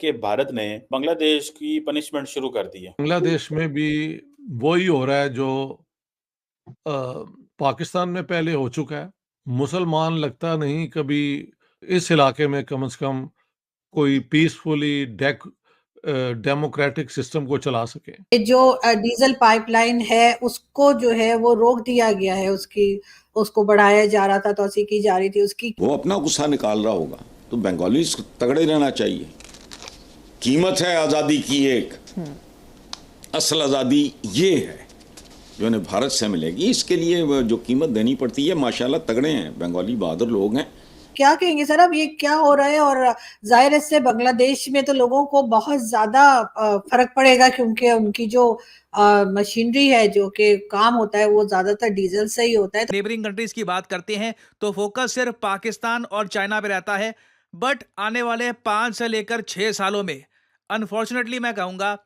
कि भारत ने बांग्लादेश की पनिशमेंट शुरू कर दी है। बांग्लादेश में भी वही हो रहा है जो पाकिस्तान में पहले हो चुका है। मुसलमान लगता नहीं कभी इस इलाके में कम से कम कोई पीसफुली डेमोक्रेटिक सिस्टम को चला सके। जो डीजल पाइपलाइन है उसको जो है वो रोक दिया गया है, उसको बढ़ाया जा रहा था, तोसी की जा रही थी उसकी। वो अपना गुस्सा निकाल रहा होगा, तो बंगाली तगड़े रहना चाहिए। कीमत है आज़ादी की एक, असल आज़ादी ये है जो इन्हें भारत से मिलेगी। इसके लिए जो कीमत देनी पड़ती है, माशाल्लाह तगड़े हैं, बंगाली बहादुर लोग हैं। क्या कहेंगे सर, अब ये क्या हो रहा है? और जाहिर है से बांग्लादेश में तो लोगों को बहुत ज्यादा फर्क पड़ेगा, क्योंकि उनकी जो मशीनरी है, जो कि काम होता है, वो ज्यादातर डीजल से ही होता है। नेबरिंग कंट्रीज की बात करते हैं तो फोकस सिर्फ पाकिस्तान और चाइना पे रहता है, बट आने वाले 5 से लेकर 6 सालों में अनफॉर्चुनेटली मैं कहूंगा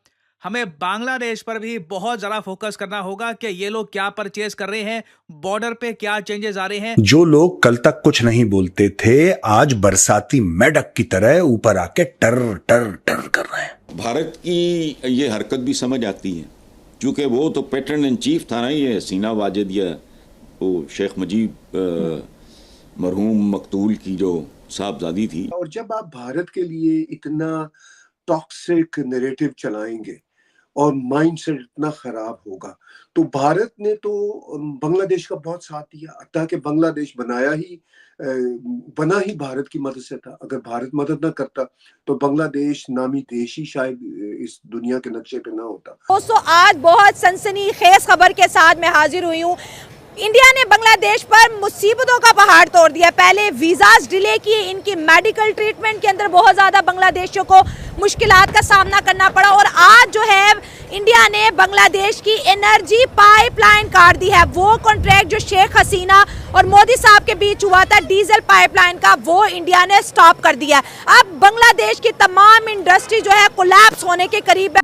हमें बांग्लादेश पर भी बहुत ज्यादा फोकस करना होगा कि ये लोग क्या परचेज कर रहे हैं, बॉर्डर पे क्या चेंजेस आ रहे हैं। जो लोग कल तक कुछ नहीं बोलते थे, आज बरसाती मेढक की तरह ऊपर आके टर टर टर कर रहे हैं। भारत की ये हरकत भी समझ आती है, क्योंकि वो तो पैटर्न इन चीफ था ना, ये हसीना वाजिद या वो शेख मुजीब मरहूम मकतूल की जो साहबजादी थी। और जब आप भारत के लिए इतना टॉक्सिक नैरेटिव चलाएंगे और माइंडसेट इतना खराब होगा, तो भारत ने तो बांग्लादेश का बहुत साथ दिया। ताकि बांग्लादेश बना ही भारत की मदद से था। अगर भारत मदद ना करता तो बांग्लादेश नामी देश ही शायद इस दुनिया के नक्शे पे ना होता। दोस्तों, आज बहुत सनसनीखेज खबर के साथ मैं हाजिर हुई हूँ। इंडिया ने बांग्लादेश पर मुसीबतों का पहाड़ तोड़ दिया। पहले वीजाज डिले किए, इनकी मेडिकल ट्रीटमेंट के अंदर बहुत ज्यादा बांग्लादेशियों को मुश्किलात का सामना करना पड़ा, और आज जो है इंडिया ने बांग्लादेश की एनर्जी पाइपलाइन काट दी है। वो कॉन्ट्रैक्ट जो शेख हसीना और मोदी साहब के बीच हुआ था डीजल पाइपलाइन का, वो इंडिया ने स्टॉप कर दिया। अब बांग्लादेश की तमाम इंडस्ट्री जो है कोलैप्स होने के करीब है।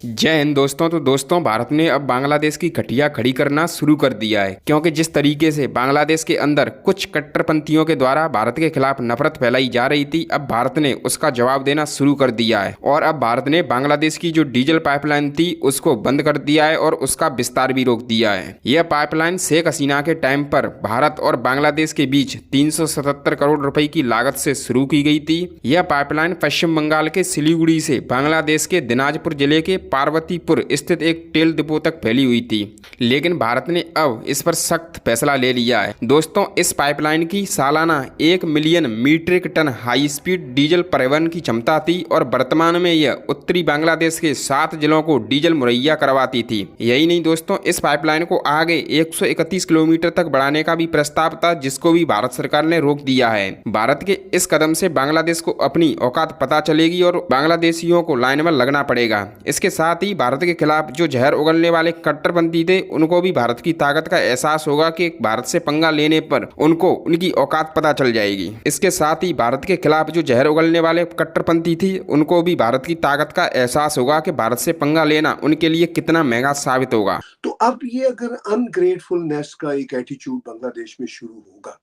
जय हिंद दोस्तों। तो दोस्तों, भारत ने अब बांग्लादेश की घटिया खड़ी करना शुरू कर दिया है, क्योंकि जिस तरीके से बांग्लादेश के अंदर कुछ कट्टरपंथियों के द्वारा भारत के खिलाफ नफरत फैलाई जा रही थी, अब भारत ने उसका जवाब देना शुरू कर दिया है। और अब भारत ने बांग्लादेश की जो डीजल पाइपलाइन थी उसको बंद कर दिया है और उसका विस्तार भी रोक दिया है। यह पाइपलाइन शेख हसीना के टाइम पर भारत और बांग्लादेश के बीच 377 करोड़ रुपए की लागत से शुरू की गई थी। यह पाइपलाइन पश्चिम बंगाल के सिलीगुड़ी से बांग्लादेश के दिनाजपुर जिले के पार्वतीपुर स्थित एक तेल डिपो तक फैली हुई थी, लेकिन भारत ने अब इस पर सख्त फैसला ले लिया है। दोस्तों, इस पाइपलाइन की सालाना 1 million metric tonne high speed diesel परिवहन की क्षमता थी और वर्तमान में यह उत्तरी बांग्लादेश के 7 जिलों को डीजल मुहैया करवाती थी। यही नहीं दोस्तों, इस पाइपलाइन को आगे 131 किलोमीटर तक बढ़ाने का भी प्रस्ताव था, जिसको भी भारत सरकार ने रोक दिया है। भारत के इस कदम से बांग्लादेश को अपनी औकात पता चलेगी और बांग्लादेशियों को लाइन में लगना पड़ेगा। इसके साथ ही भारत के खिलाफ जो जहर उगलने वाले कट्टरपंथी थे, उनको भी भारत की ताकत का एहसास होगा कि भारत से पंगा लेने पर उनको उनकी औकात पता चल जाएगी। इसके साथ ही भारत के खिलाफ जो जहर उगलने वाले कट्टरपंथी थी, उनको भी भारत की ताकत का एहसास होगा कि भारत से पंगा लेना उनके लिए कितना महंगा साबित होगा। तो अब ये अगर अनग्रेटफुलनेस का एक एटीट्यूड बांग्लादेश में शुरू होगा,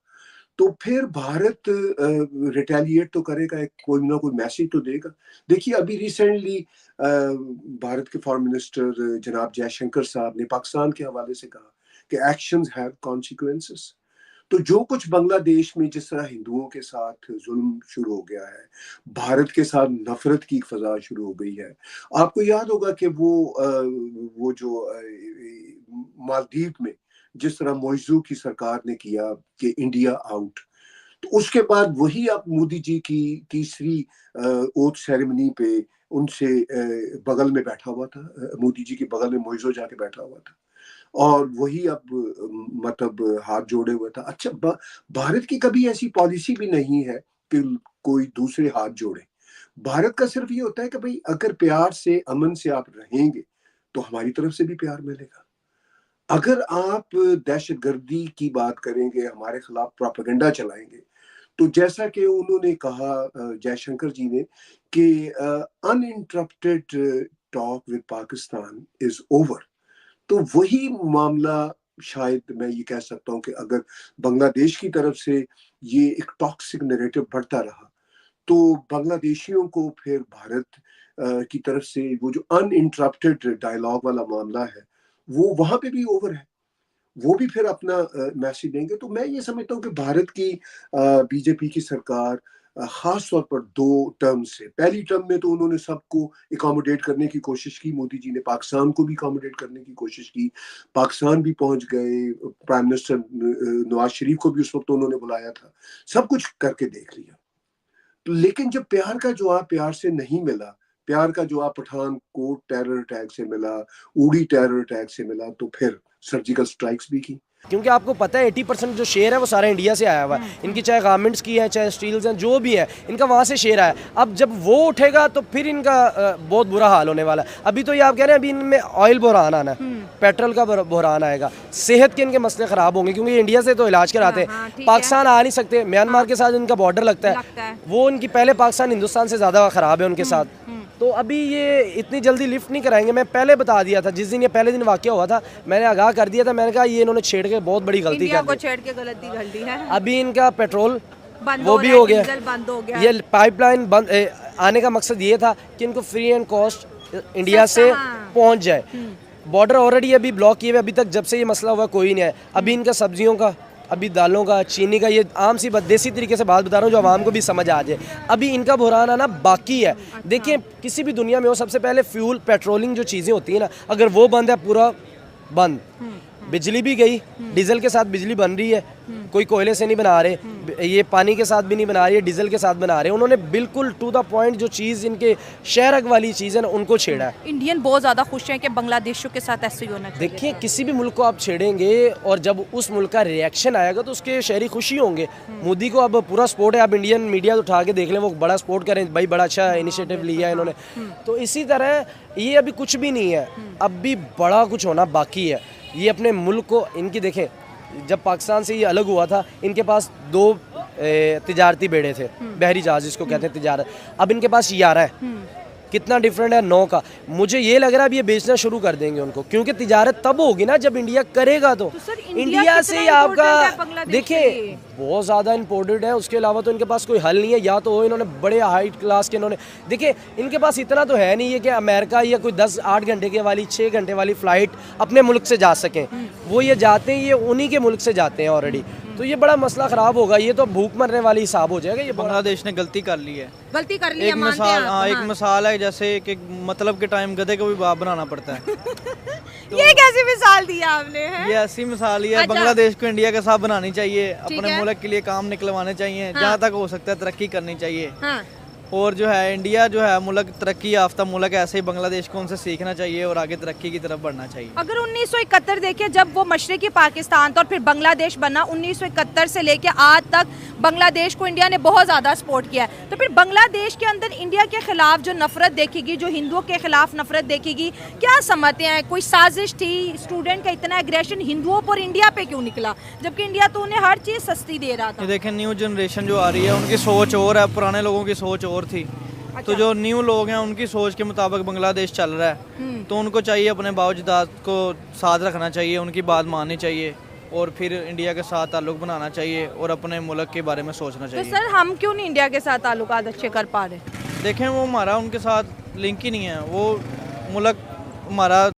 तो फिर भारत रिटेलिएट तो करेगा, कोई ना कोई मैसेज तो देगा। देखिए, अभी रिसेंटली भारत के फॉरेन मिनिस्टर जनाब जयशंकर साहब ने पाकिस्तान के हवाले से कहा कि एक्शंस हैव कॉन्सिक्वेंसेस। तो जो कुछ बांग्लादेश में जिस तरह हिंदुओं के साथ जुल्म शुरू हो गया है, भारत के साथ नफरत की फजा शुरू हो गई है। आपको याद होगा कि वो जो मालदीव में जिस तरह मौजू की सरकार ने किया कि इंडिया आउट, तो उसके बाद वही अब मोदी जी की तीसरी ओथ सेरेमनी पे उनसे बगल में बैठा हुआ था, मोदी जी के बगल में मौजू जाके बैठा हुआ था और वही अब मतलब हाथ जोड़े हुए था। अच्छा, भारत की कभी ऐसी पॉलिसी भी नहीं है कि कोई दूसरे हाथ जोड़े। भारत का सिर्फ ये होता है कि भाई अगर प्यार से अमन से आप रहेंगे तो हमारी तरफ से भी प्यार मिलेगा। अगर आप दहशतगर्दी की बात करेंगे, हमारे खिलाफ प्रोपेगेंडा चलाएंगे, तो जैसा कि उन्होंने कहा जयशंकर जी ने कि uninterrupted talk with Pakistan is over, तो वही मामला शायद मैं ये कह सकता हूँ कि अगर बांग्लादेश की तरफ से ये एक टॉक्सिक नैरेटिव बढ़ता रहा तो बांग्लादेशियों को फिर भारत की तरफ से वो जो अनइंटरप्टेड डायलॉग वाला मामला है वो वहां पे भी ओवर है, वो भी फिर अपना मैसेज देंगे। तो मैं ये समझता हूँ कि भारत की बीजेपी की सरकार खास तौर पर 2 टर्म से, पहली टर्म में तो उन्होंने सबको एकोमोडेट करने की कोशिश की, मोदी जी ने पाकिस्तान को भी एकोमोडेट करने की कोशिश की, पाकिस्तान भी पहुंच गए, प्राइम मिनिस्टर नवाज शरीफ को भी उस वक्त उन्होंने बुलाया था, सब कुछ करके देख लिया। तो लेकिन जब प्यार का जवाब प्यार से नहीं मिला, प्यार का जवाब पठानकोट टेरर अटैक से मिला, उड़ी टेरर अटैक से मिला, तो फिर सर्जिकल स्ट्राइक्स भी की। क्योंकि आपको पता है 80% जो शेयर है वो सारा इंडिया से आया हुआ है, इनकी चाहे गारमेंट्स की है चाहे स्टील्स हैं जो भी है इनका वहाँ से शेयर आया। अब जब वो उठेगा तो फिर इनका बहुत बुरा हाल होने वाला है। अभी तो ये आप कह रहे हैं अभी इनमें ऑयल बहरान आना है, पेट्रोल का बहरान आएगा, सेहत के इनके मसले ख़राब होंगे क्योंकि इंडिया से तो इलाज कराते हैं, पाकिस्तान आ नहीं सकते, म्यांमार के साथ इनका बॉर्डर लगता है, वो इनकी पहले पाकिस्तान हिंदुस्तान से ज़्यादा ख़राब है उनके साथ। तो अभी ये इतनी जल्दी लिफ्ट नहीं कराएंगे। मैं पहले बता दिया था, जिस दिन ये पहले दिन वाक़या हुआ था मैंने आगाह कर दिया था, मैंने कहा ये इन्होंने छेड़ के बहुत बड़ी गलती कर दी, छेड़ के गलती कर दी है। अभी इनका पेट्रोल वो भी हो गया, बंद हो गया। ये पाइपलाइन बंद आने का मकसद ये था कि इनको फ्री एंड कॉस्ट इंडिया से पहुंच जाए। बॉर्डर ऑलरेडी अभी ब्लॉक किए हुए, अभी तक जब से ये मसला हुआ कोई नहीं है। अभी इनका सब्जियों का, अभी दालों का, चीनी का, ये आम सी देसी तरीके से बात बता रहा हूँ जो आवाम को भी समझ आ जाए, अभी इनका बुहरान आना बाकी है। देखिए किसी भी दुनिया में हो, सबसे पहले फ्यूल पेट्रोलिंग जो चीज़ें होती हैं ना, अगर वो बंद है पूरा बंद, बिजली भी गई, डीजल के साथ बिजली बन रही है, कोई कोयले से नहीं बना रहे, ये पानी के साथ भी नहीं बना रही है, डीजल के साथ बना रहे हैं। उन्होंने बिल्कुल टू द पॉइंट जो चीज़ इनके शहरक वाली चीज़ है ना उनको छेड़ा है। इंडियन बहुत ज़्यादा खुश हैं कि बांग्लादेशियों के साथ ऐसे ही होना चाहिए। देखिए किसी भी मुल्क को आप छेड़ेंगे और जब उस मुल्क का रिएक्शन आएगा तो उसके शहरी खुशी होंगे। मोदी को अब पूरा सपोर्ट है, आप इंडियन मीडिया उठा के देख लें, वो बड़ा सपोर्ट करें, भाई बड़ा अच्छा इनिशिएटिव लिया है इन्होंने। तो इसी तरह ये अभी कुछ भी नहीं है, अब भी बड़ा कुछ होना बाकी है। ये अपने मुल्क को, इनकी देखें जब पाकिस्तान से ये अलग हुआ था इनके पास 2 तिजारती बेड़े थे, बहरी जहाज जिसको कहते हैं तिजारत, अब इनके पास 11 है। कितना डिफरेंट है 9 का। मुझे ये लग रहा है अब ये बेचना शुरू कर देंगे उनको, क्योंकि तिजारत तब होगी ना जब इंडिया करेगा। तो इंडिया से ही आपका देखिए बहुत ज़्यादा इम्पोर्टेड है, उसके अलावा तो इनके पास कोई हल नहीं है। या तो इन्होंने बड़े हाई क्लास के, इन्होंने देखिए इनके पास इतना तो है नहीं है कि अमेरिका या कोई 10-8 घंटे के वाली 6 घंटे वाली फ़्लाइट अपने मुल्क से जा सकें। वो ये जाते हैं, ये उन्हीं के मुल्क से जाते हैं ऑलरेडी। तो ये बड़ा मसला ख़राब होगा, ये तो भूख मरने वाली हिसाब हो जाएगा। ये बांग्लादेश ने गलती कर ली है, गलती कर ली है, एक मिसाल, हाँ एक मिसाल है जैसे कि मतलब के टाइम गधे को भी बाप बनाना पड़ता है। तो ये कैसी मिसाल दी आपने है? ये ऐसी मिसाल ही है। अच्छा। बांग्लादेश को इंडिया के साथ बनानी चाहिए, अपने मुल्क के लिए काम निकलवाने चाहिए, जहाँ तक हो सकता है तरक्की करनी चाहिए। और जो है इंडिया जो है मुल्क तरक्की याफ्ता मुल्क, ऐसे ही बांग्लादेश को उनसे सीखना चाहिए और आगे तरक्की की तरफ बढ़ना चाहिए। अगर 1971 देखिए जब वो मशरकी पाकिस्तान था और फिर बांग्लादेश बना, 1971 से लेके आज तक बांग्लादेश को इंडिया ने बहुत ज़्यादा सपोर्ट किया है। तो फिर बांग्लादेश के अंदर इंडिया के खिलाफ जो नफरत देखेगी, जो हिंदुओं के खिलाफ नफरत देखेगी, क्या समझते हैं? कोई साजिश थी? स्टूडेंट का इतना एग्रेशन हिंदुओं पर इंडिया पे क्यों निकला, जबकि इंडिया तो उन्हें हर चीज़ सस्ती दे रहा था? देखें न्यू जनरेशन जो आ रही है उनकी सोच और है, पुराने लोगों की सोच और थी। अच्छा। तो जो न्यू लोग हैं उनकी सोच के मुताबिक बांग्लादेश चल रहा है, तो उनको चाहिए अपने बावजदाद को साथ रखना चाहिए, उनकी बात माननी चाहिए और फिर इंडिया के साथ ताल्लुक बनाना चाहिए और अपने मुल्क के बारे में सोचना चाहिए। तो सर हम क्यों नहीं इंडिया के साथ ताल्लुकात अच्छे कर पा रहे? देखें वो हमारा उनके साथ लिंक ही नहीं है, वो मुल्क हमारा